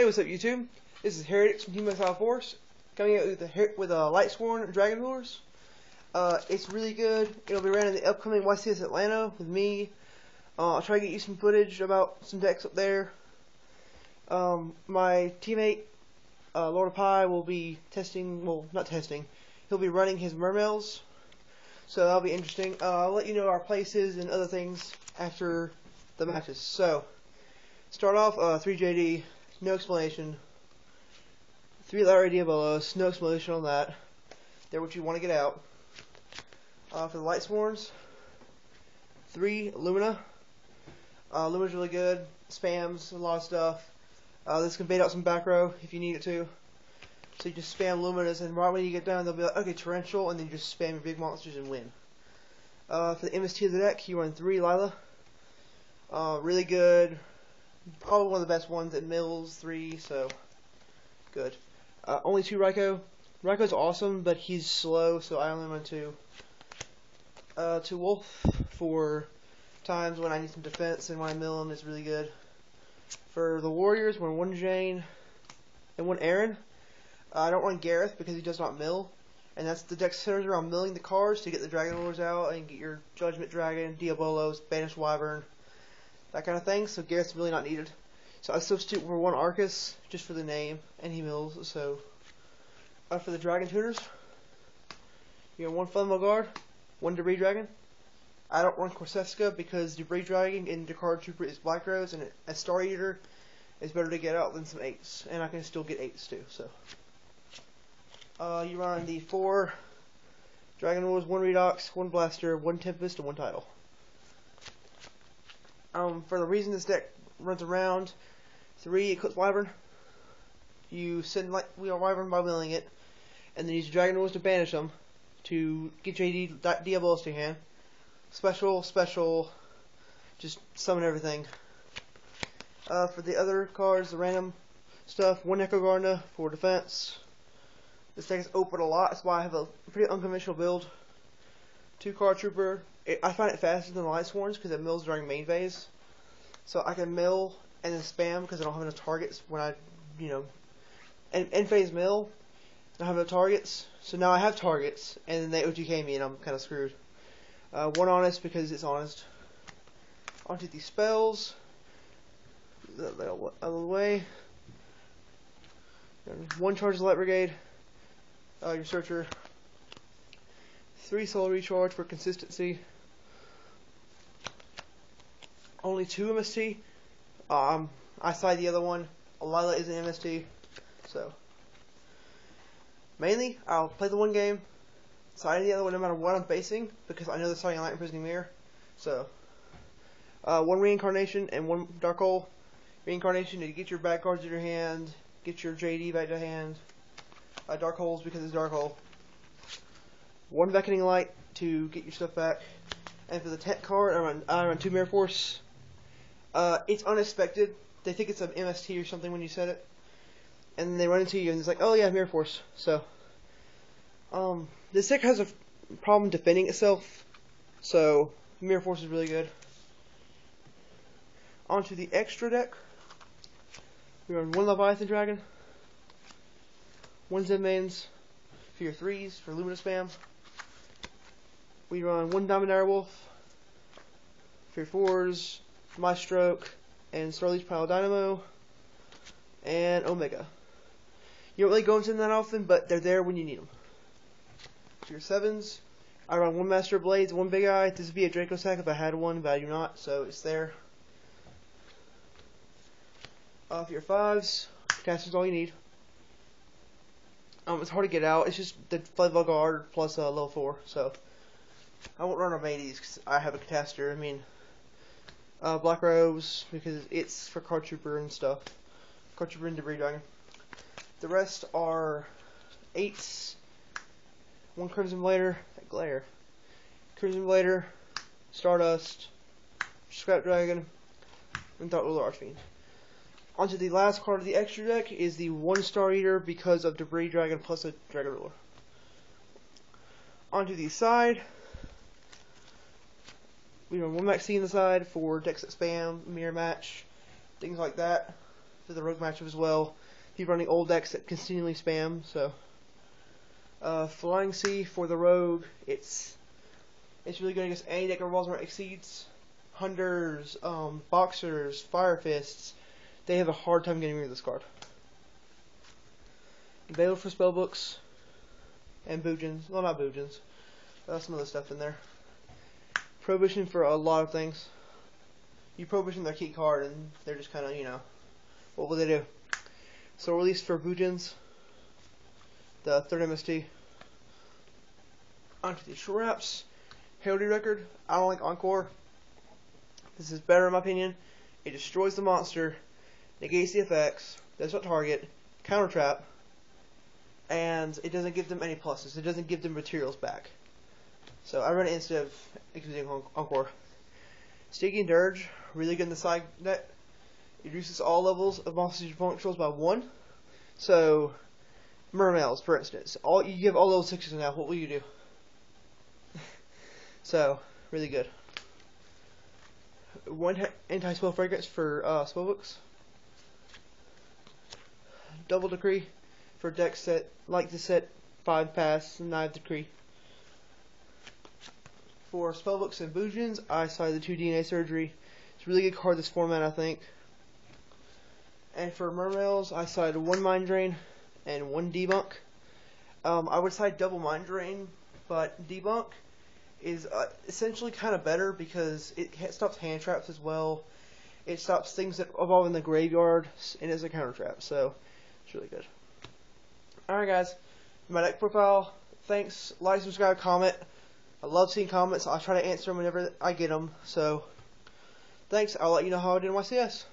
Hey, what's up, YouTube? This is Heretics from Team Exile Force coming out with a Lightsworn Dragon Lures. It's really good. It'll be ran in the upcoming YCS Atlanta with me. I'll try to get you some footage about some decks up there. My teammate, Lord of Pie, will be testing, well, not testing, he'll be running his Mermails. So that'll be interesting. I'll let you know our places and other things after the matches. So, start off 3JD. No explanation. 3 Larry Diabolos, no explanation on that. They're what you want to get out. For the Lightsworns, 3 Lumina. Lumina's really good. Spams a lot of stuff. This can bait out some back row if you need it to. So you just spam Luminas, and right when you get down, they'll be like, okay, Torrential, and then you just spam your big monsters and win. For the MST of the deck, you run 3 Lila. Really good. Probably one of the best ones at Mills 3, so good. Only 2 Raikou. Raikou's awesome, but he's slow, so I only run 2. 2 Wolf for times when I need some defense, and when I mill him, it's really good. For the Warriors, run 1 Jane and 1 Aaron. I don't run Gareth because he does not mill, and that's the deck centers around milling the cards to get the Dragon Lures out and get your Judgment Dragon, Diabolos, Banished Wyvern, that kind of thing, so Garrett's really not needed. So I substitute for 1 Arcus, just for the name, and he mills, so. For the Dragon Tuners, you have 1 Flammable Guard, 1 Debris Dragon. I don't run Corseska because Debris Dragon and Dakar Trooper is Black Rose, and a Star Eater is better to get out than some 8s, and I can still get 8s too, so. You run the 4 Dragon Lures, 1 Redox, 1 Blaster, 1 Tempest, and 1 Tidal. For the reason this deck runs around, 3 Eclipse Wyvern. You send Wyvern by milling it, and then use your Dragon Lures to banish them to get your Diabolos to your hand. Special, just summon everything. For the other cards, the random stuff, 1 Echo Gardener for defense. This deck is open a lot, that's why I have a pretty unconventional build. 2 Card Trooper. I find it faster than the Lightsworns because it mills during main phase. So I can mill and then spam because I don't have enough targets when I, end phase mill. I don't have enough targets. So now I have targets and then they OTK me and I'm kind of screwed. 1 Honest because it's honest. Onto these spells. Out of the way. 1 Charge Light Brigade. Your Searcher. 3 Soul Recharge for consistency. Only 2 MST. I side the other one. Lila is an MST. So, mainly, I'll play the 1 game, side the other one no matter what I'm facing, because I know they're starting a Light Imprisoning Mirror. So, 1 Reincarnation and 1 Dark Hole. Reincarnation to get your back cards in your hand, get your JD back to hand. Dark Holes because it's Dark Hole. 1 Beckoning Light to get your stuff back. And for the tech card, I run 2 Mirror Force. It's unexpected. They think it's an MST or something when you said it. And then they run into you and it's like, oh yeah, Mirror Force. So, this deck has a problem defending itself. So, Mirror Force is really good. Onto the extra deck. We run 1 Leviathan Dragon. 1 Zen Mains for your 3s for Lumina spam. We run 1 Diamond Direwolf for your 4s, My Stroke, and Starleech Pile Dynamo, and Omega. You don't really go into them that often, but they're there when you need them. For your 7s, I run 1 Master of Blades, 1 Big Eye. This would be a Draco sack if I had one, but I do not, so it's there. For your 5s, Caster's all you need. It's hard to get out. It's just the Flammable Guard plus level 4, so. I won't run on Maities because I have a Catastor. Black Rose because it's for Card Trooper and stuff. Card Trooper and Debris Dragon. The rest are 8s. 1 Crimson Blader. That glare. Crimson Blader. Stardust. Scrap Dragon. And Dark Ruler Archfiend. Onto the last card of the extra deck is the 1 Star Eater because of Debris Dragon plus a Dragon Ruler. Onto the side. We run 1 Maxine on the side for decks that spam, mirror match, things like that. for the rogue matchup as well. He's running old decks that continually spam. So Flying Sea for the rogue, it's really good against any deck that revolves around Exceeds, Hunters, Boxers, Fire Fists. They have a hard time getting rid of this card. Veil for spellbooks and Boojins. Well, not Boojins. Some other stuff in there. Prohibition for a lot of things. You prohibition their key card and they're just kind of, you know, what will they do? So release for Boojins, the third MST. Onto the traps. Heraldry Record. I don't like Encore. This is better in my opinion. It destroys the monster, negates the effects, does not target, counter trap, and it doesn't give them any pluses. It doesn't give them materials back. So I run it instead of using Encore. Stinking Dirge, really good in the side net. It reduces all levels of monsters you controls by 1. So, Mermails, for instance. You give all level 6s now, what will you do? So, really good. 1 anti-spell fragrance for spellbooks. Double Decree for decks that like to set 5 pass and 9 Decree. For spellbooks and Boojins, I sided the 2 DNA Surgery. It's a really good card this format, I think. And for Mermails, I sided 1 Mind Drain and 1 Debunk. I would side double Mind Drain, but Debunk is essentially kind of better because it stops hand traps as well. It stops things that evolve in the graveyard and is a counter trap, so it's really good. Alright guys, my deck profile. Thanks, like, subscribe, comment. I love seeing comments. I try to answer them whenever I get them. So, thanks. I'll let you know how I did in my CS.